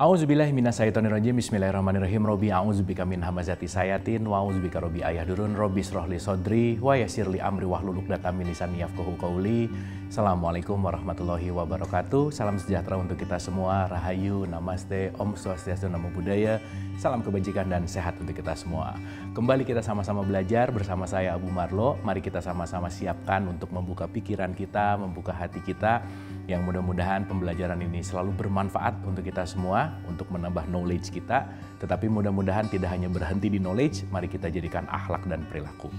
A'udzubillahi minasyaitonirrajim. Bismillahirrahmanirrahim. Robbi a'udzubika min hamazati sayatin wa a'udzubika robbi ayahdurun. Robbi shrahli sodri wa yassirli amri wahlul 'uqdatam min lisani yafqahu qauli. Assalamualaikum warahmatullahi wabarakatuh. Salam sejahtera untuk kita semua. Rahayu, namaste, Om Swastiastu, Namo Buddhaya. Salam kebajikan dan sehat untuk kita semua. Kembali kita sama-sama belajar bersama saya Abu Marlo. Mari kita sama-sama siapkan untuk membuka pikiran kita, membuka hati kita, yang mudah-mudahan pembelajaran ini selalu bermanfaat untuk kita semua, untuk menambah knowledge kita. Tetapi mudah-mudahan tidak hanya berhenti di knowledge, mari kita jadikan akhlak dan perilaku.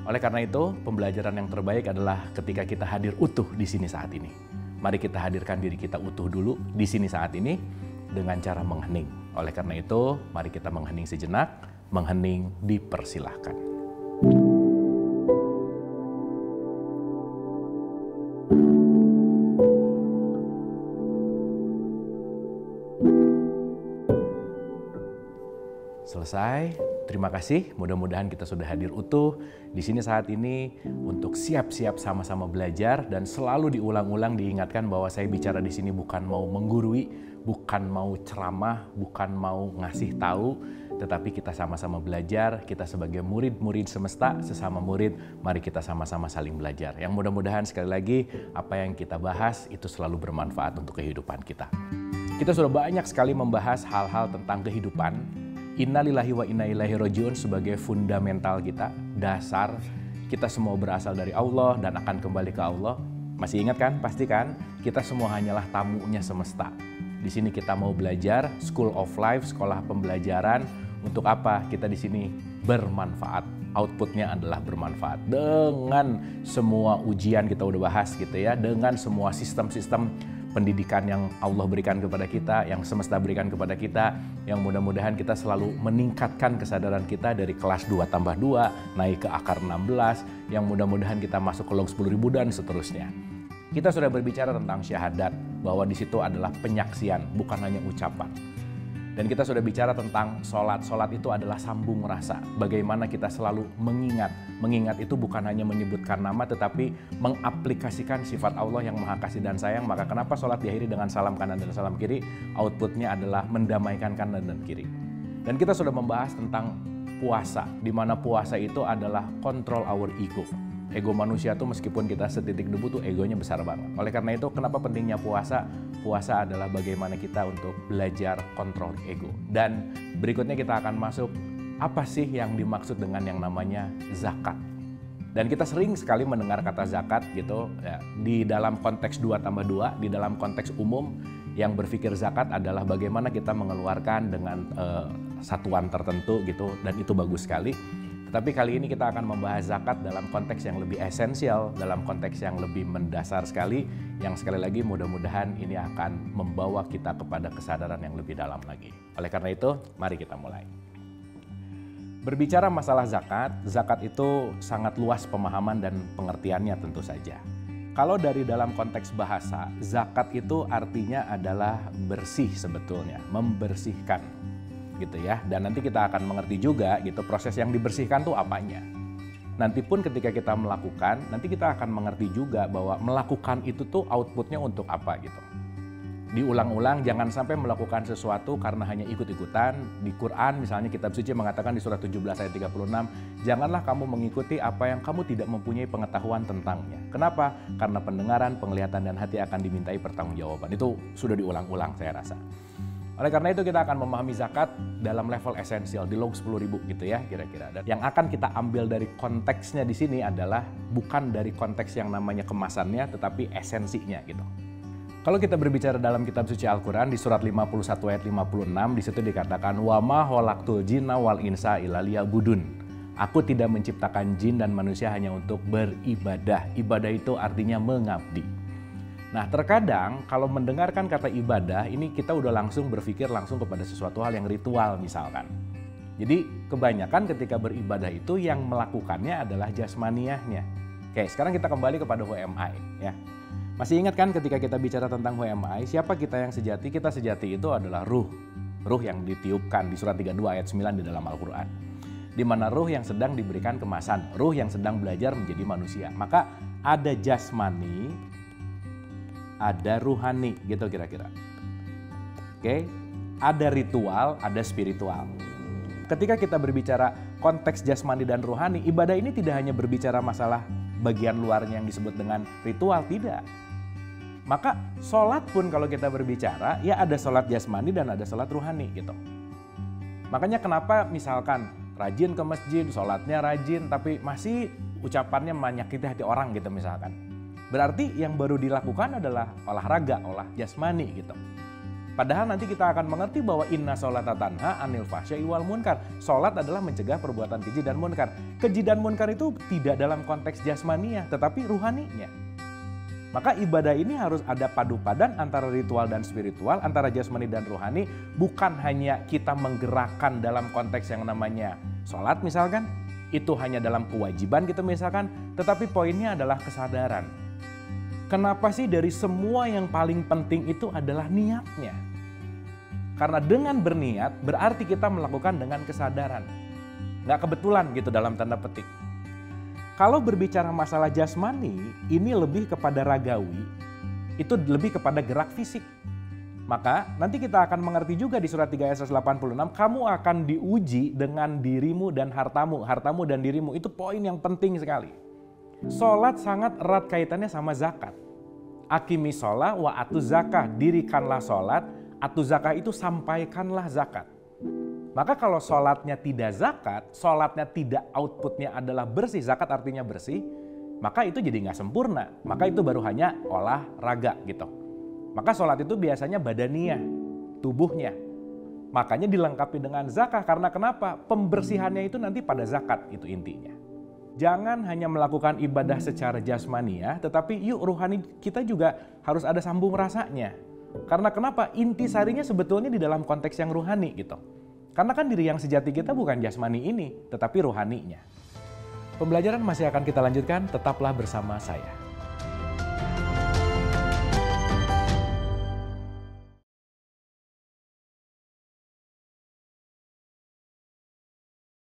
Oleh karena itu, pembelajaran yang terbaik adalah ketika kita hadir utuh di sini saat ini. Mari kita hadirkan diri kita utuh dulu di sini saat ini dengan cara menghening. Oleh karena itu, mari kita menghening sejenak. Menghening dipersilahkan. Selesai, terima kasih. Mudah-mudahan kita sudah hadir utuh di sini saat ini untuk siap-siap sama-sama belajar, dan selalu diulang-ulang diingatkan bahwa saya bicara di sini bukan mau menggurui, bukan mau ceramah, bukan mau ngasih tahu, tetapi kita sama-sama belajar. Kita sebagai murid-murid semesta, sesama murid, mari kita sama-sama saling belajar. Yang mudah-mudahan sekali lagi apa yang kita bahas itu selalu bermanfaat untuk kehidupan kita. Kita sudah banyak sekali membahas hal-hal tentang kehidupan. Innalillahi wa inna ilaihi rajiun sebagai fundamental kita, dasar kita semua berasal dari Allah dan akan kembali ke Allah. Masih ingat kan? Pasti kan? Kita semua hanyalah tamunya semesta. Di sini kita mau belajar, School of Life, sekolah pembelajaran. Untuk apa? Kita di sini bermanfaat. Outputnya adalah bermanfaat. Dengan semua ujian kita udah bahas gitu ya, dengan semua sistem-sistem pendidikan yang Allah berikan kepada kita, yang semesta berikan kepada kita, yang mudah-mudahan kita selalu meningkatkan kesadaran kita dari kelas 2 tambah 2, naik ke akar 16, yang mudah-mudahan kita masuk ke log 10.000 dan seterusnya. Kita sudah berbicara tentang syahadat, bahwa di situ adalah penyaksian, bukan hanya ucapan. Dan kita sudah bicara tentang sholat. Sholat itu adalah sambung rasa. Bagaimana kita selalu mengingat. Mengingat itu bukan hanya menyebutkan nama, tetapi mengaplikasikan sifat Allah yang maha kasih dan sayang. Maka kenapa sholat diakhiri dengan salam kanan dan salam kiri? Outputnya adalah mendamaikan kanan dan kiri. Dan kita sudah membahas tentang puasa, di mana puasa itu adalah control our ego. Ego manusia tuh meskipun kita setitik debu tuh egonya besar banget. Oleh karena itu kenapa pentingnya puasa? Puasa adalah bagaimana kita untuk belajar kontrol ego. Dan berikutnya kita akan masuk apa sih yang dimaksud dengan yang namanya zakat. Dan kita sering sekali mendengar kata zakat gitu ya, di dalam konteks 2 tambah 2, di dalam konteks umum yang berpikir zakat adalah bagaimana kita mengeluarkan dengan satuan tertentu gitu, dan itu bagus sekali. Tetapi kali ini kita akan membahas zakat dalam konteks yang lebih esensial, dalam konteks yang lebih mendasar sekali, yang sekali lagi mudah-mudahan ini akan membawa kita kepada kesadaran yang lebih dalam lagi. Oleh karena itu, mari kita mulai. Berbicara masalah zakat, zakat itu sangat luas pemahaman dan pengertiannya tentu saja. Kalau dari dalam konteks bahasa, zakat itu artinya adalah bersih sebetulnya, membersihkan. Gitu ya, dan nanti kita akan mengerti juga gitu proses yang dibersihkan tuh apanya. Nanti pun ketika kita melakukan, nanti kita akan mengerti juga bahwa melakukan itu tuh outputnya untuk apa gitu. Diulang-ulang, jangan sampai melakukan sesuatu karena hanya ikut-ikutan. Di Quran misalnya kitab suci mengatakan di surat 17 ayat 36, janganlah kamu mengikuti apa yang kamu tidak mempunyai pengetahuan tentangnya. Kenapa? Karena pendengaran, penglihatan, dan hati akan dimintai pertanggungjawaban. Itu sudah diulang-ulang saya rasa. Oleh karena itu kita akan memahami zakat dalam level esensial di log 10.000 gitu ya kira-kira. Dan yang akan kita ambil dari konteksnya di sini adalah bukan dari konteks yang namanya kemasannya, tetapi esensinya gitu. Kalau kita berbicara dalam kitab suci Al-Quran di surat 51 ayat 56, di situ dikatakan wa ma khalaqtul jinna wal insa illa liya'budun. Aku tidak menciptakan jin dan manusia hanya untuk beribadah. Ibadah itu artinya mengabdi. Nah, terkadang kalau mendengarkan kata ibadah, ini kita udah langsung berpikir langsung kepada sesuatu hal yang ritual misalkan. Jadi kebanyakan ketika beribadah itu yang melakukannya adalah jasmaniahnya. Oke, sekarang kita kembali kepada HMI ya. Masih ingat kan ketika kita bicara tentang HMI, siapa kita yang sejati? Kita sejati itu adalah ruh. Ruh yang ditiupkan di surat 32 ayat 9 di dalam Al-Quran. Di mana ruh yang sedang diberikan kemasan, ruh yang sedang belajar menjadi manusia. Maka ada jasmani, ada ruhani gitu kira-kira. Oke, ada ritual, ada spiritual. Ketika kita berbicara konteks jasmani dan rohani, ibadah ini tidak hanya berbicara masalah bagian luarnya yang disebut dengan ritual, tidak. Maka sholat pun kalau kita berbicara, ya ada sholat jasmani dan ada sholat rohani gitu. Makanya kenapa misalkan rajin ke masjid, sholatnya rajin, tapi masih ucapannya menyakiti hati orang gitu misalkan. Berarti yang baru dilakukan adalah olahraga, olah jasmani gitu. Padahal nanti kita akan mengerti bahwa inna sholata tanha anil fahsya'i wal munkar. Sholat adalah mencegah perbuatan keji dan munkar. Keji dan munkar itu tidak dalam konteks jasmaninya, tetapi ruhaninya. Maka ibadah ini harus ada padu padan antara ritual dan spiritual, antara jasmani dan rohani. Bukan hanya kita menggerakkan dalam konteks yang namanya sholat misalkan, itu hanya dalam kewajiban gitu misalkan, tetapi poinnya adalah kesadaran. Kenapa sih dari semua yang paling penting itu adalah niatnya? Karena dengan berniat berarti kita melakukan dengan kesadaran. Nggak kebetulan gitu dalam tanda petik. Kalau berbicara masalah jasmani, ini lebih kepada ragawi, itu lebih kepada gerak fisik. Maka nanti kita akan mengerti juga di surat 3 ayat 186, kamu akan diuji dengan dirimu dan hartamu. Hartamu dan dirimu, itu poin yang penting sekali. Sholat sangat erat kaitannya sama zakat. Akimi sholat wa atu zakah, dirikanlah sholat, atu zakah itu sampaikanlah zakat. Maka kalau sholatnya tidak zakat, sholatnya tidak outputnya adalah bersih, zakat artinya bersih, maka itu jadi nggak sempurna. Maka itu baru hanya olahraga gitu. Maka sholat itu biasanya badaniyah, tubuhnya. Makanya dilengkapi dengan zakah, karena kenapa? Pembersihannya itu nanti pada zakat, itu intinya. Jangan hanya melakukan ibadah secara jasmaniah, tetapi yuk rohani kita juga harus ada sambung rasanya. Karena kenapa? Intisarinya sebetulnya di dalam konteks yang rohani gitu. Karena kan diri yang sejati kita bukan jasmani ini, tetapi rohaninya. Pembelajaran masih akan kita lanjutkan, tetaplah bersama saya.